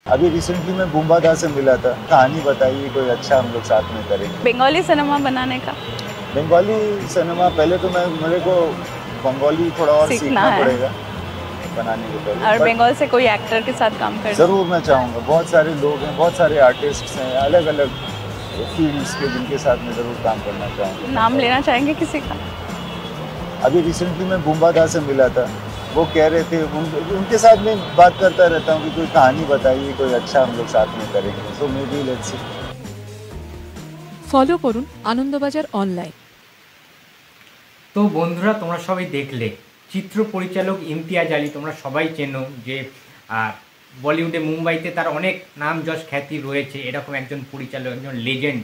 अभी रिसेंटली मैं बुम्बादा से मिला था। कहानी बताइए कोई अच्छा हम लोग साथ में करेंगे। बंगाली सिनेमा बनाने का बंगाली सिनेमा पहले तो मेरे को बंगाली थोड़ा और सीखना सीखना है पड़ेगा बनाने के पहले, और बट बंगाल से कोई एक्टर के साथ काम करना। ज़रूर मैं चाहूँगा। बहुत सारे लोग हैं, बहुत सारे आर्टिस्ट्स हैं अलग अलग फील्ड्स के, जिनके साथ मैं ज़रूर काम करना चाहूँगा। नाम लेना चाहेंगे किसी का? अभी रिसेंटली मैं बुम्बादा से मिला था। वो कह रहे थे, उनके साथ मैं बात करता रहता हूँ कि कोई कहानी बताइए कोई अच्छा हम लोग साथ में करेंगे। So maybe let's see. Follow করুন আনন্দবাজার অনলাইন। তো বন্ধুরা, তোমরা সবাই দেখলে চিত্র পরিচালক ইমতিয়াজ আলী, তোমরা সবাই চেনো যে বলিউডে মুম্বাইতে তার অনেক নাম যশ খ্যাতি রয়েছে। এরকম একজন পরিচালক, একজন লেজেন্ড।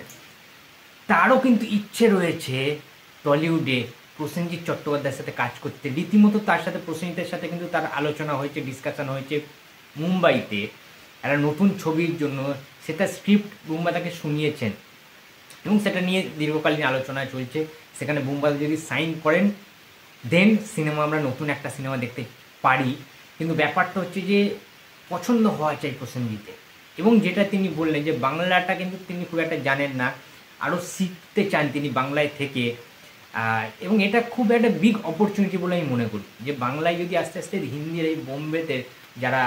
তারও কিন্তু ইচ্ছে রয়েছে টলিউডে প্রসেনজিৎ চট্টোপাধ্যায়ের সাথে কাজ করতে। রীতিমতো তার সাথে, প্রসেনজিতের সাথে কিন্তু তার আলোচনা হয়েছে, ডিসকাশন হয়েছে মুম্বাইতে একটা নতুন ছবির জন্য। সেটা স্ক্রিপ্ট বুম্বা তাকে শুনিয়েছেন এবং সেটা নিয়ে দীর্ঘকালীন আলোচনা চলছে। সেখানে বুম্বা যদি সাইন করেন দেন সিনেমা, আমরা নতুন একটা সিনেমা দেখতে পারি। কিন্তু ব্যাপারটা হচ্ছে যে পছন্দ হওয়া চাই প্রসেনজিতের। এবং যেটা তিনি বললেন যে বাংলাটা কিন্তু তিনি খুব একটা জানেন না, আরও শিখতে চান তিনি বাংলায় থেকে। এবং এটা খুব একটা বিগ অপরচুনিটি বলে আমি মনে করি যে বাংলায় যদি আস্তে আস্তে হিন্দির এই বোম্বেতে যারা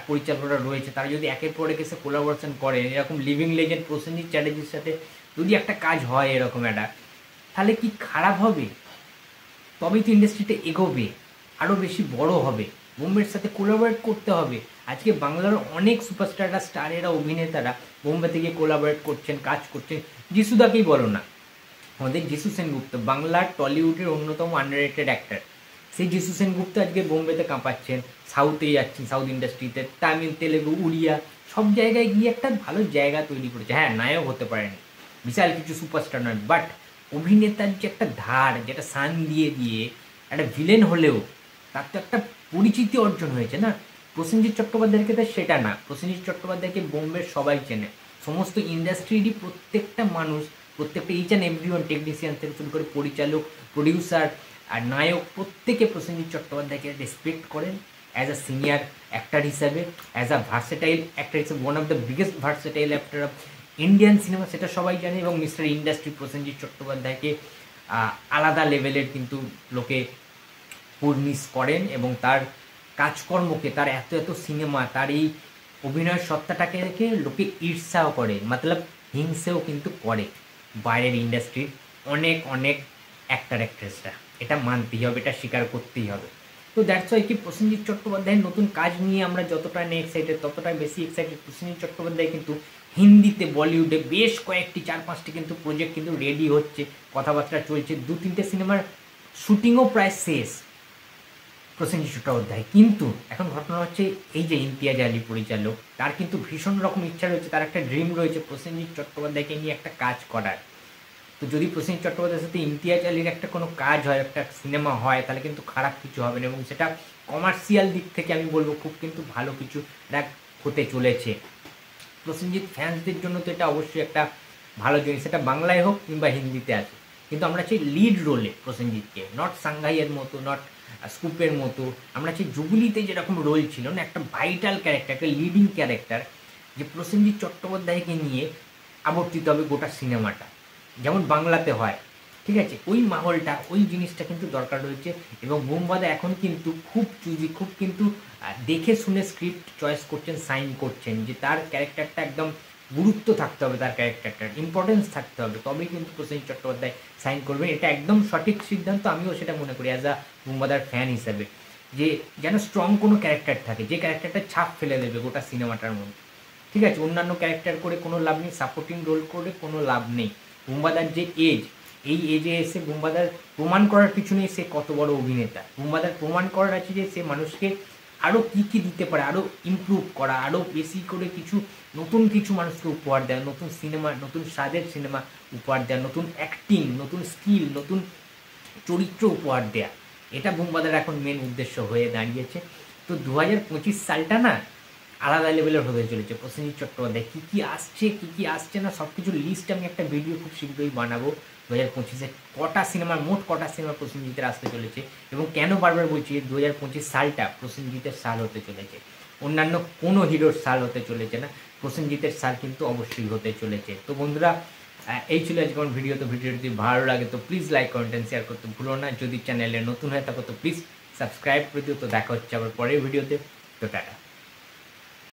পরিচালকরা রয়েছে তারা যদি একের পর এক এসে কোলাবোরেশন করেন, এরকম লিভিং লেজেন্ড প্রসেনজিৎ চ্যাটার্জির সাথে যদি একটা কাজ হয় এরকম একটা, তাহলে কি খারাপ হবে? তবেই তো ইন্ডাস্ট্রিটা এগোবে, আরও বেশি বড় হবে। বোম্বের সাথে কোলাবোরেট করতে হবে। আজকে বাংলার অনেক সুপারস্টাররা, স্টারেরা, অভিনেতারা বোম্বে থেকে কোলাবোরেট করছেন, কাজ করছেন। যিশুদাকেই বলো না, আমাদের যিশু সেনগুপ্ত বাংলার টলিউডের অন্যতম আন্ডাররেটেড অ্যাক্টর। সেই যিশু সেনগুপ্ত আজকে বোম্বেতে কাঁপাচ্ছেন, সাউথে যাচ্ছেন, সাউথ ইন্ডাস্ট্রিতে তামিল, তেলেগু, উড়িয়া সব জায়গায় গিয়ে একটা ভালো জায়গা তৈরি করেছে। হ্যাঁ, নায়ক হতে পারেনি, বিশাল কিছু সুপারস্টার নয়, বাট অভিনেতার যে একটা ধার, যেটা সান দিয়ে দিয়ে একটা ভিলেন হলেও তার তো একটা পরিচিতি অর্জন হয়েছে না। প্রসেনজিৎ চট্টোপাধ্যায়ের ক্ষেত্রে সেটা না। প্রসেনজিৎ চট্টোপাধ্যায়কে বোম্বের সবাই চেনে, সমস্ত ইন্ডাস্ট্রিরই প্রত্যেকটা মানুষ, প্রত্যেকটা ইচ অ্যান্ড এভরিওয়ান, টেকনিশিয়ান থেকে শুরু করে পরিচালক, প্রডিউসার আর নায়ক, প্রত্যেকে প্রসেনজিৎ চট্টোপাধ্যায়কে রেসপেক্ট করেন অ্যাজ আ সিনিয়র অ্যাক্টার হিসাবে, অ্যাজ আ ভার্সেটাইল অ্যাক্টার হিসাবে, one of the biggest versatile actor of Indian cinema, সেটা সবাই জানে। এবং মিস্টার ইন্ডাস্ট্রি প্রসেনজিৎ চট্টোপাধ্যায়কে আলাদা লেভেলের কিন্তু লোকে মিস করেন এবং তার কাজকর্মকে, তার এত এত সিনেমা, তার এই অভিনয়ের সত্তাটাকে রেখে লোকে ঈর্ষাও করে, মতলব হিংসেও কিন্তু করে বাইরের ইন্ডাস্ট্রির অনেক অনেক অ্যাক্টার অ্যাক্ট্রেসরা। এটা মানতেই হবে, এটা স্বীকার করতেই হবে। তো দ্যাটস ওয়াই কি প্রসেনজিৎ চট্টোপাধ্যায়ের নতুন কাজ নিয়ে আমরা যতটা নিয়ে এক্সাইটেড, ততটাই বেশি এক্সাইটেড প্রসেনজিৎ চট্টোপাধ্যায় কিন্তু হিন্দিতে, বলিউডে বেশ কয়েকটি 4-5টি কিন্তু প্রজেক্ট কিন্তু রেডি হচ্ছে, কথাবার্তা চলছে। 2-3টে সিনেমার শুটিংও প্রায় শেষ প্রসেনজিৎ চট্টোপাধ্যায়। কিন্তু এখন ঘটনা হচ্ছে এই যে ইমতিয়াজ আলী পরিচালক, তার কিন্তু ভীষণ রকম ইচ্ছা রয়েছে, তার একটা ড্রিম রয়েছে প্রসেনজিৎ চট্টোপাধ্যায়কে নিয়ে একটা কাজ করার। তো যদি প্রসেনজিৎ চট্টোপাধ্যায়ের সাথে ইমতিয়াজ আলীর একটা কোনো কাজ হয়, একটা সিনেমা হয়, তাহলে কিন্তু খারাপ কিছু হবে না এবং সেটা কমার্শিয়াল দিক থেকে আমি বলবো খুব কিন্তু ভালো কিছু হতে চলেছে। প্রসেনজিৎ ফ্যান্সদের জন্য তো এটা অবশ্যই একটা ভালো জিনিস, সেটা বাংলায় হোক কিংবা হিন্দিতে আছে। কিন্তু আমরা চাই লিড রোলে প্রসেনজিৎকে, নট সাংঘাইয়ের মতো, নট স্কুপের মতো। আমরা চাই জুবলিতে যেরকম রোল ছিল না, একটা ভাইটাল ক্যারেক্টার, একটা লিডিং ক্যারেক্টার, যে প্রসেনজিৎ চট্টোপাধ্যায়কে নিয়ে আবর্তিত হবে গোটা সিনেমাটা, যেমন বাংলাতে হয়। ঠিক আছে, ওই মাহলটা, ওই জিনিসটা কিন্তু দরকার রয়েছে। এবং বুম্বাদা এখন কিন্তু খুব চুজি, খুব কিন্তু দেখে শুনে স্ক্রিপ্ট চয়েস করছেন, সাইন করছেন, যে তার ক্যারেক্টারটা একদম গুরুত্ব থাকতে হবে, তার ক্যারেক্টারটার ইম্পর্টেন্স থাকতে হবে, তবেই কিন্তু প্রসেনজিৎ চট্টোপাধ্যায় সাইন করবেন। এটা একদম সঠিক সিদ্ধান্ত, আমিও সেটা মনে করি অ্যাজ আ বুম্বাদার ফ্যান হিসাবে, যে যেন স্ট্রং কোনো ক্যারেক্টার থাকে, যে ক্যারেক্টারটা ছাপ ফেলে দেবে গোটা সিনেমাটার মধ্যে। ঠিক আছে, অন্যান্য ক্যারেক্টার করে কোনো লাভ নেই, সাপোর্টিং রোল করে কোনো লাভ নেই। বুম্বাদার যে এজ, এই এজে এসে বুম্বাদার প্রমাণ করার পিছনে সে কত বড় অভিনেতা। বুম্বাদার প্রমাণ করার আছে যে সে মানুষকে আরও কী কী দিতে পারে, আরও ইমপ্রুভ করা, আরও বেশি করে কিছু নতুন কিছু মানুষকে উপহার দেওয়া, নতুন সিনেমা, নতুন স্বাদের সিনেমা উপহার দেওয়া, নতুন অ্যাক্টিং, নতুন স্কিল, নতুন চরিত্র উপহার দেওয়া। এটা বুম্বাদার এখন মেন উদ্দেশ্য হয়ে দাঁড়িয়েছে। তো 2025 সালটা না আলাদা লেভেলের হতে চলেছে। প্রসেনজিৎ চট্টোপাধ্যায় কী কী আসছে, কী কী আসছে না, সব কিছুর লিস্ট আমি একটা ভিডিও খুব শীঘ্রই বানাবো। 2025-এ কটা সিনেমার, মোট কটা সিনেমা প্রসেনজিতের আসতে চলেছে এবং কেন বারবার বলছি 2025 সালটা প্রসেনজিতের সাল হতে চলেছে। অন্যান্য কোনো হিরোর সাল হতে চলেছে না, প্রসেনজিতের সাল কিন্তু অবশ্যই হতে চলেছে। তো বন্ধুরা এই ছিল আজকে আমার ভিডিও। তো ভিডিওটি যদি ভালো লাগে তো please like comment and share করতে ভুলো না। যদি চ্যানেলে নতুন হয়ে থাকো তো প্লিজ সাবস্ক্রাইব করে দিও। তো দেখা হচ্ছে আবার পরের ভিডিওতে। তো টাটা।